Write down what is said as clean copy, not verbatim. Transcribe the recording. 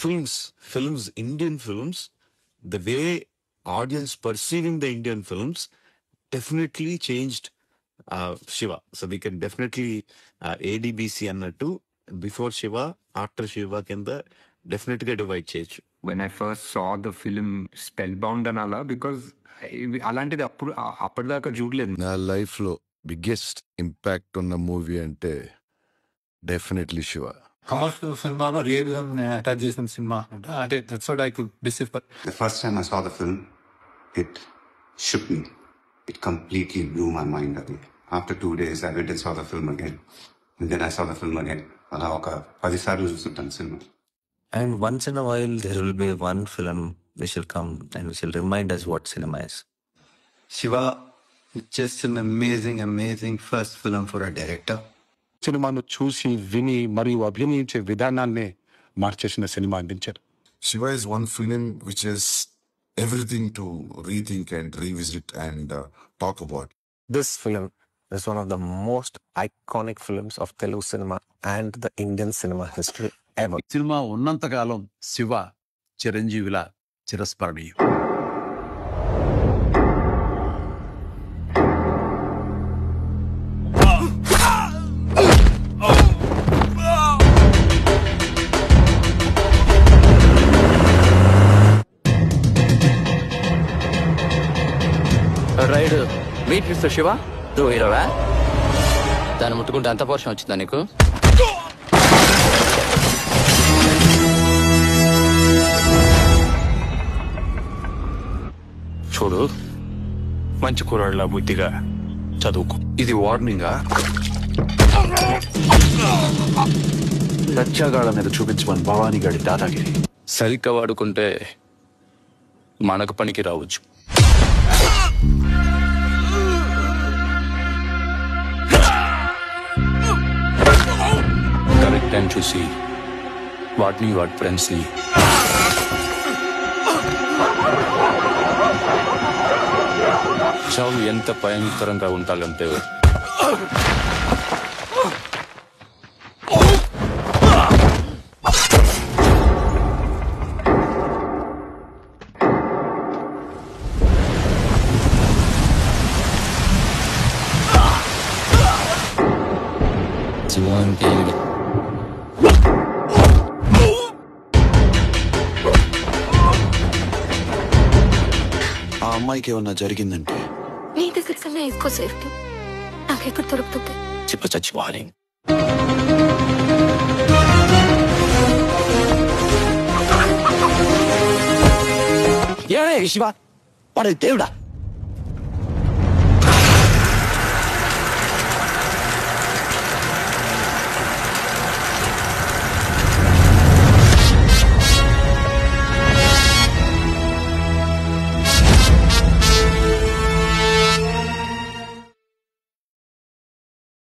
films, Indian films, the way audience perceiving the Indian films definitely changed Shiva. So we can definitely ADBC annattu before Shiva, after Shiva కింద definitely గా divide చేయొచ్చు. When I first saw the film Spellbound and ala, because అలాంటిది అప్పటిదాకా చూడలేదు. నా life లో biggest impact ఉన్న movie అంటే డెఫినెట్లీ శివ. కమర్షియల్ సినిమాలో రియలిజం అటాచ్ చేసిన సినిమా అంటే that's what I could decipher. The first time I saw the film, it shook me. It completely blew my mind away. After 2 days, I went and saw the film again. And then I saw the film again. అలా ఒక 10 సార్లు చూస్తుంటాను cinema. And once in a while, there will be one film which will come and which will remind us what cinema is. Shiva is just an amazing first film for a director. సినిమాను చూసి విని మరియు అభినయించే విధానాన్ని మార్చేసిన cinema అందించారు. Shiva is one film which is everything to rethink and revisit and talk about. This film is one of the most iconic films of Telugu cinema and the Indian cinema history ever. సినిమా ఉన్నంతకాలం శివ చిరంజీవిల చిరస్మరణీయం. రైడ్ మీట్ mister Siva టూ హీరోవా? దాన్ని ముట్టుకుంటే అంత పోర్షన్ వచ్చిందా నీకు? చూడు, మంచి కుర్రాళ్ళ బుద్ధిగా చదువుకో. ఇది వార్నింగా? లచ్చగాళ్ళ మీద చూపించమని భవానీ గారి దాదాగిరి. సరిగ్గా వాడుకుంటే మనకు పనికి రావచ్చు. కరెక్ట్ టైం చూసి వాటిని వాటి ఫ్రెండ్స్ని చావు ఎంత భయంకరంగా ఉండాలంటే జీవానికి ఆ అమ్మాయికి ఏమన్నా జరిగిందంటే నీ దగ్గర కన్నా ఎక్కువ సేఫ్టీ నాకెక్కడ దొరుకుతుంది? చిప్ప చచ్చిపోవాలి. శివ వాడు దేవుడా?